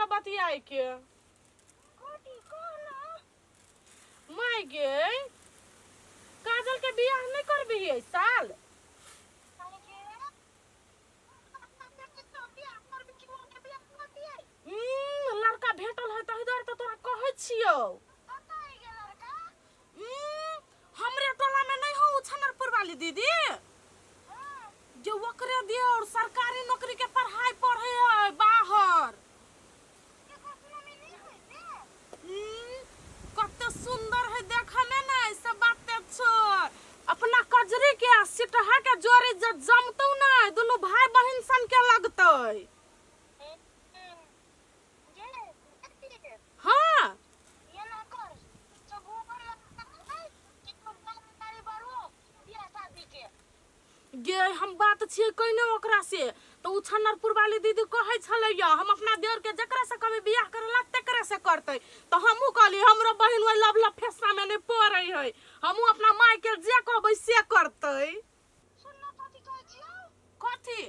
चलो बतियाए के माय गे काजल के बियाह नहीं करबी है साल लड़का भेटल है तो इधर तो तोरा कहै छियौ हमरे टोला में नहीं हो छनरपुर वाली दीदी जो ओकरे दियो और सरकारी नौकरी के पढ़ाई पढ़े है बाहर कते सुंदर है देखे में ना सब बात छोड़ अपना कजरी के सिटहा के जोड़ी जमतौ ना दोनों भाई बहन सन के लगतै हाँ गे हम बात छियै कइने ओकरा से तो उ छनरपुर वाली दीदी कहै छलैया हम अपना देवर के जकरा से कभी बियाह करला तकरा से करतै तो हमहु कहली हमरो बहिन ओइ लव फेसा में नहीं पड़ै है हमहु अपना माय के जे कहबै से करतै सुनना कथि कहै छियौ कथि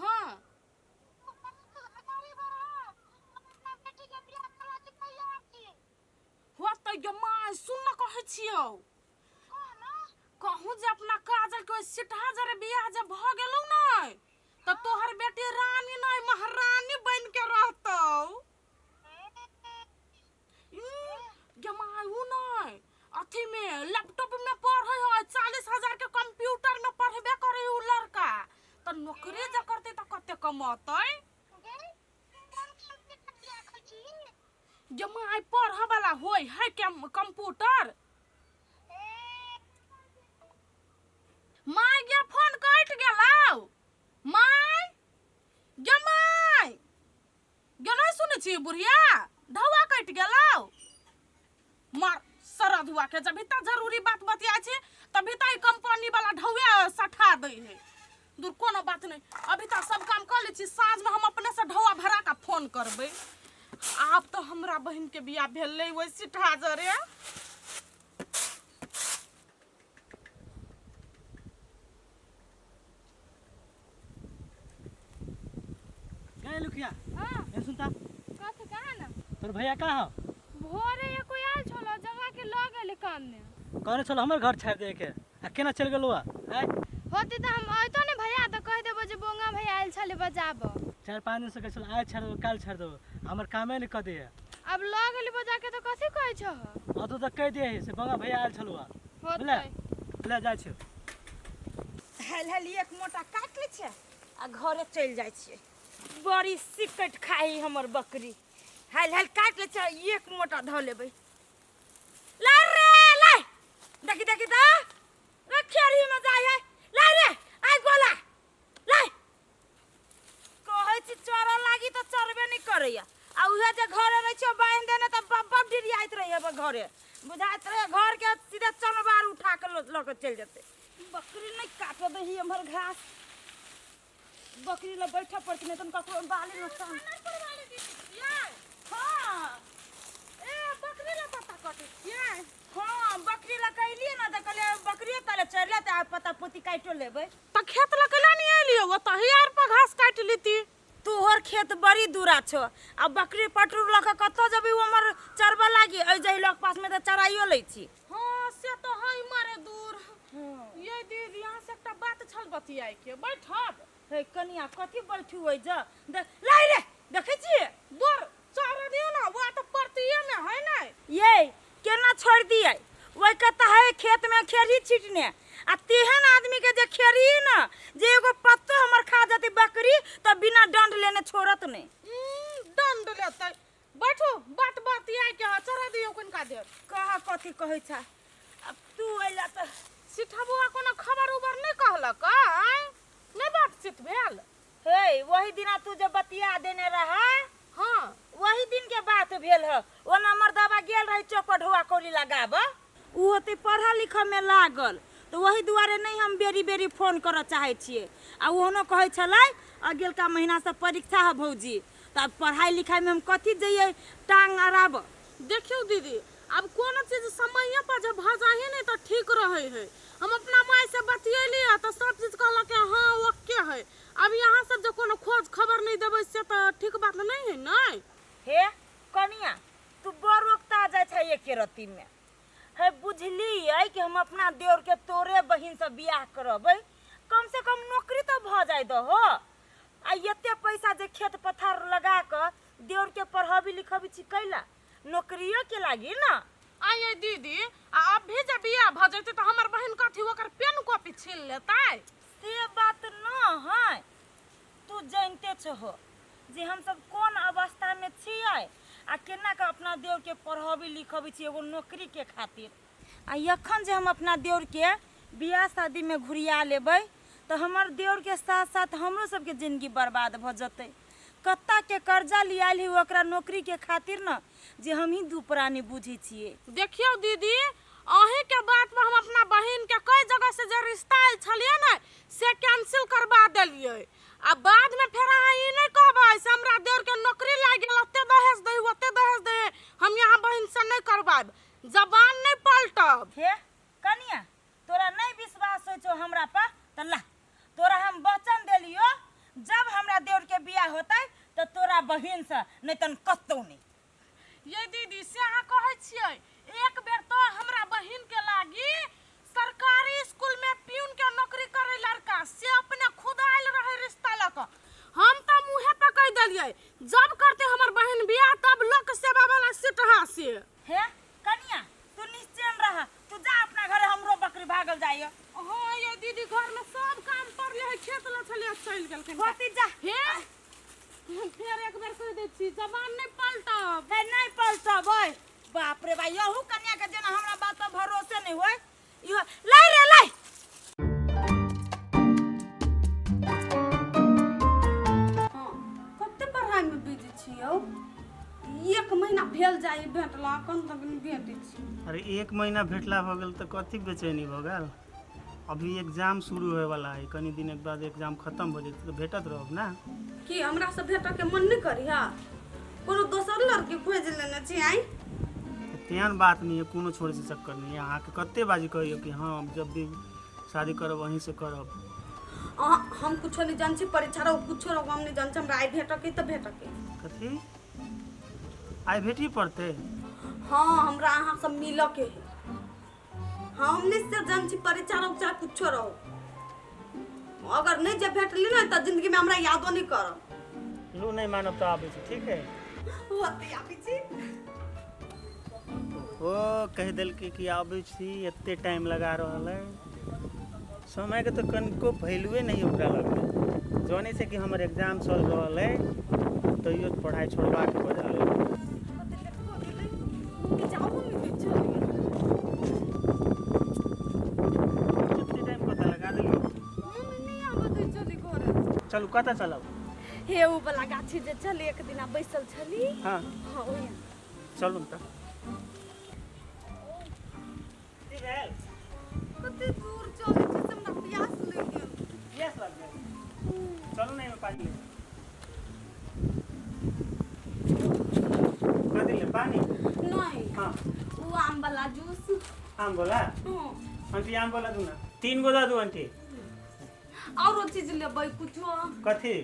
हां होतै गे माय सुन कहै छियौ कहूँ जे अपना काजल के सिटहा जरे बियाह जब भ गेलौ नै त तोहर बेटी रानी नै महारानी बन के रहतौ जमाई उ नै अथी में लैपटॉप में पढ़ै है 40,000 के कंप्यूटर में पढ़बे करे उ लड़का त नौकरी ज करते त कते कमातै जमाई पढ़े वाला होय है कंप्यूटर माय गे फोन कट गेलौ माय गे माय गे नहीं सुनै छी बुढ़िया ढौआ कट गेलौ मार सरद हुआ के जब इतना जरूरी बात बतिया छी तभी त कंपनी वाला ढौआ सठा दै है दूर कोनो बात नहीं अभी तक सब काम कर ले छी साँझ में हम अपने से ढौआ भरा का फोन करबै आप तो हमरा बहन के बियाह भेलै ओइ सिठा जरे लुखिया हां ए सुनता कथि कहा ना तोर भैया कहां भोरे ये कोई आल छलो जगह के ल गेले काम ने कहने चलो हमर घर छोड़ दे के आ केना चल गेलौ आ होती त हम आइतो ने भैया त कह देबो जे बोंगा भैया आइल छले बजाबो 4-5 दिन से कह चल आज छोड़ दो काल छोड़ दो हमर कामे नहीं क दे अब ल गेली बजा के त कथि कहै छ आ तो त कह दे से बोंगा भैया आइल छलुआ ले जा छ हेल हेल एक मोटा काट ले छ आ घरे चल जाय छी बड़ी सिकट खाई हमर बकरी हेल हेल काट ले छ एक मोटा ध लेबै ला रे ला देखि देखि त रखेरी में जाय है ला रे आइ गोला ला कहै छी चोरा लागी त चरबे नहीं करैया आ उहे जे घरे रह छ बांध देने त बब्बा डिरियाइत रही है घरे बुझाइत रहे घर के सीधे चनबार उठा के ल के चल जते बकरी नहीं काट दही हमर घास बकरी ला बैठा पड़ती नहीं तुम ककरो बाली नुकसान हां ए बकरी ला पता काटे छियै हां बकरी ला कहलिए ना त कहले बकरी तले चले त पता पोती काटो लेबै त खेत ला केला नहीं आलियो ओ त हियार पर घास काट लेती तोहर खेत बड़ी दूरा छ आ बकरी पटरू लख कतो जबी हमर चरबा लागी ए जही लोग पास में त चराइयो लै छी हां से तो है मारे दूर ये दीदी यहां से एकटा बात छल बतियाए के बैठब हे कनिया कथि बैठू होय ज लाई रे देखै छी दूर चारा दियो ना वो तो परतिए में है ना ये केना छोड़ दिए ओइ कहता है खेत में खेरी छिटने आ तेहन आदमी के जे खेरी ना जे एगो पत्तो हमर खा जाती बकरी त बिना डंड लेने छोड़त नहीं दंड लेतै बैठो बात बतियाए के चारा दियो कोनका देर कहा कथि कहै छ अब तू अइला त सिठबुआ कोनो खबर उबर नहीं कहलक नहीं बातचीत भेल हे वही दिना तू जो बतिया देने रहा हां वही दिन के बात भेल ह ओ नंबर दबा गेल रही चौपट हुआ कोली लगाब उ होते पढ़ा लिखा में लागल तो वही दुआरे नहीं हम बेरी बेरी फोन कर चाहे छिए आ ओहनो कहै छलै अगेल का महीना से परीक्षा है भौजी तब पढ़ाई लिखाई में हम कथि जइए टांग अराब देखियो दीदी अब कोनो चीज समय पर जब भ जाए नहीं तो ठीक रहे है हम अपना माय से बतियली तो सब चीज कहला के हां ओके है अब यहाँ से जो कोनो खोज खबर नहीं देबै से तो ठीक बात नहीं है नहीं। हे कनिया तू बड़ रोकता जाय छै एके रत्ती में। है बुझलियै कि हम अपना देवर के तोरे बहिन से बियाह करबै, कम से कम नौकरी तो भ जाय दहो। आ एते पैसा जे खेत पथार लगा के देवर के पढ़ाबी लिखबी छी कैला, नौकरियो के लागी ना। आये दीदी अब भी जब बियाह भ जैते तो हमर बहन कथी ओकर पेन कॉपी छीन लेतै। से बात न है, तू जानते छहो जे हम सब कोन अवस्था में छियै आ केना के अपना देवर के पढ़ाबी लिखबी छी एगो नौकरी के खातिर। आ यखन जे हम अपना देवर के बियाह शादी में घुरिया लेबै तो हमर देवर के साथ साथ हमरो सबके जिंदगी बर्बाद भ जतै। कत्ता के कर्जा लियाली ओकरा नौकरी के खातिर न जे हम ही दू प्राणी बुझै छियै। देखियो दीदी अहीं के बात में हम अपना बहन के कई जगह से जे रिश्ता आयल छलिए ना से कैंसिल करवा देलिए। आ बाद में फेर अहाँ ई नहीं कहबै से हमरा देवर के नौकरी लाग गेल ओते दहेज दे ओते दहेज दे हम यहाँ बहन से नहीं करबाब, जबान नहीं पलटब। हे कनिया तोरा नहीं विश्वास होइ छौ हमरा पर त ला तोरा हम वचन देलियो जब हमरा देवर के बियाह होतै तो तोरा बहिन से नहीं तन कतौ नहीं। ये दीदी से अहाँ कहै छियै एक बेर तो हमरा बहिन के लागी सरकारी स्कूल में प्यून के नौकरी करे लड़का से अपने खुद आयल रहे रिश्ता लक। हम तो मुंहे पे कह देलिए जब करते हमर बहन बियाह तब लोक सेवा वाला सीट हासिए। हे कनिया तू निश्चिंत रह, तू जा अपना घरे, हमरो बकरी भागल जाइयो। हां ये दीदी घर में सब काम कर ले खेत ल छलिए चल गेलखिन। होती जा हे फिर एक बेर कह दै छी जबान नहीं पलटब। हे नहीं पलटब। ओए बाप रे भाई यहू कन्या के जेना हमरा बात पर भरोसे नहीं होय। इहो लै रे लै कते पढ़ाई में बिजी छियौ, एक महीना भेल जाई भेटला कन तक नहीं भेटै छी। अरे एक महीना भेटला भ गेल त कथी बेचैनी भ गेल। अभी एग्जाम शुरू होए वाला है, कनी दिन के बाद एग्जाम खत्म हो जेतै तो भेटत रहब ना। कि हमरा से भेट के मन नहीं करी हा, कोनो दोसर लड़की खोज लेने छी। आई तेहन बात नहीं है, कोनो छोड़े से चक्कर नहीं है। अहाँ के कते बाजी कहियो कि हाँ जब भी शादी करब वहीं से करब। हम कुछो नहीं जान छी, परीक्षा रो कुछो रो हम नहीं जान छी। हमरा आई भेट के त भेट के कथी आई भेटी पड़ते। हां हमरा अहाँ सब मिल के है। हम नहीं से जान छी परीक्षा रो चाहे कुछो रो, अगर नहीं जे भेटली ना त जिंदगी में हमरा यादो नहीं करब। लू नहीं मानब तो आबे छी, ठीक है। होते आबी छी ओ कह दिल कि आबे छी, एते टाइम लगा रहल है। समय के तो कनको वैल्यूए नहीं ओकरा लगे। जाने से कि हमर एग्जाम चल रहल है तो यो पढ़ाई छोड़वा के बजा ले। कितने टाइम पता लगा दिली। चलू कता चलब। हे उ वाला गाछी जे चल एक दिना बैसल छली। हां हां ओही चलू त। कते दूर चले छी से हमरा प्यास लग गेल। प्यास लग गेल। चलू नहीं में पानी ले। कथी ले पानी? नहीं हां वो आम वाला जूस। आम बोला हां आंटी आम बोला दूना 3 गो दा दू आंटी। और चीज लेबै कुछो कथी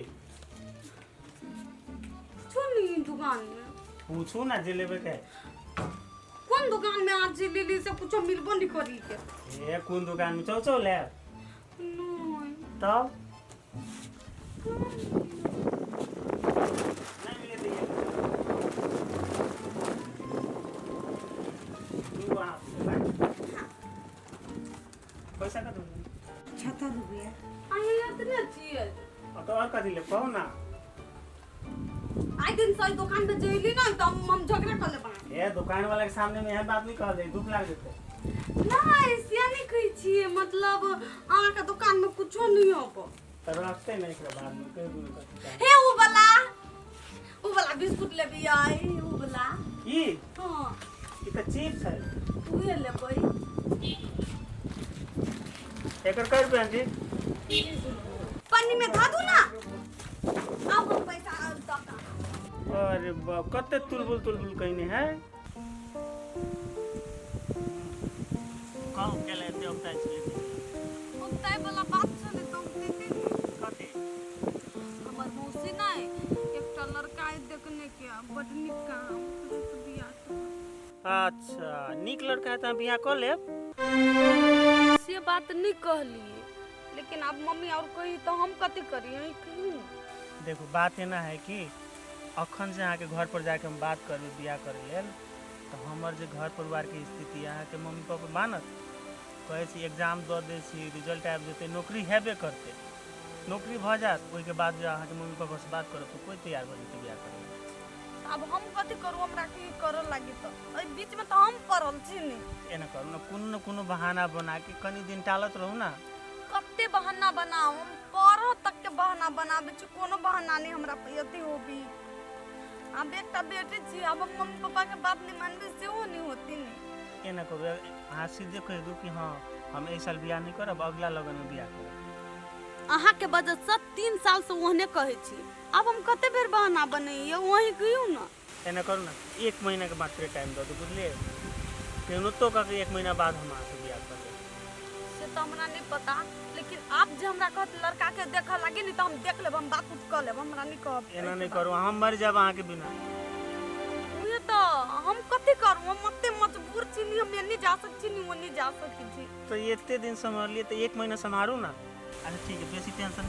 छोनी दुकान में पूछू ना जे लेबे के। कौन दुकान में आज लिली से कुछो मिलबो नहीं करी के। ए कौन दुकान में चौ ले नहीं तब नहीं मिले दिए तू वहां पैसा का दूंगा 76 रुपया। आई इतने चाहिए तो और कथी ले पाओ ना। आई दिन सही दुकान पे जइली ना तो हम झगड़ा कर ले बना। ए दुकान वाला के सामने में यह बात नहीं कह दे, दुख लाग जेते। नहीं सिया नहीं कही छी, मतलब आहा का दुकान में कुछो नहीं हो तो रखते नहीं के बाद में कह दूं का। हे उ वाला बिस्कुट लेबी आई उ वाला। ई हां ई त चिप्स है। उहे लेबै। एकर कर पे आंटी पन्नी में धा दू ना। अब हम पैसा दता। अरे बाप कते तुलबुल कहीं है। कौन के लेते अब टाइम चले अब ताई वाला बात चले तो देते कथी हमर मौसी बड़ निक काम से बियाह कर। अच्छा निक लड़का है तो बियाह कर लेब। से बात नहीं कहलिए, लेकिन अब मम्मी और कही तो हम कथी करिए कहीं। देखो बात एना है कि अखन से अहाँ के घर पर जाके हम बात करबी बियाह करे लेल, तो हमर जे घर परिवार के स्थिति अहाँ के मम्मी पापा मानत। कहे छी एग्जाम दऽ दै छी, रिजल्ट आबि जेतै, नौकरी हेबे करतै, नौकरी भऽ जायत, ओहिके बाद जे अहाँ के मम्मी पापा से बात करब तो कोई तैयार भऽ जेतै बियाह करे लेल। अब हम कथी करू, हमरा की करऽ लागी तो एहि बीच में तो हम पड़ल छी ने। एना करू न कोनो बहाना बना के कनी दिन टालत रहू ना। कते बहाना बनाऊ, हम पढ़ तक के बहाना बनाबे छी, कोनो बहाना नहीं हमरा पे अथी होबी। अब एकटा बेटी छी, अब हम मम्मी पापा के बात नहीं मानबे सेहो नहीं होती नहीं। एना करू अहाँ सीधे कह दू कि हाँ हम एहि साल बियाह नहीं करब, अगला लगन में बियाह करब। अहाँ के वजह से 3 साल से ओहने कहे छी, अब हम कते बेर बहाना बनैया वही गयू ना। एना करू ना 1 महीना के बाद टाइम दऽ दू, बुझलिए? केहनो तो कह 1 महीना बाद हम अहाँ से बियाह कर लेब। से तो हमरा नहीं पता, लेकिन आप जे हमरा कहत लड़का के देखा लागे नहीं तो हम देख लेब, हम बात उठ कर लेब, हमरा नहीं कहब। एना नहीं करू, हम मर जाब अहाँ के बिना। ये तो हम कथी करू, हम मते मजबूर छी, नहीं हम नहीं जा सकछी, नहीं वो नहीं जा सकी छी। तो एते दिन संभालिए तो 1 महीना संभालू ना। अच्छा ठीक है, बेसी टेंशन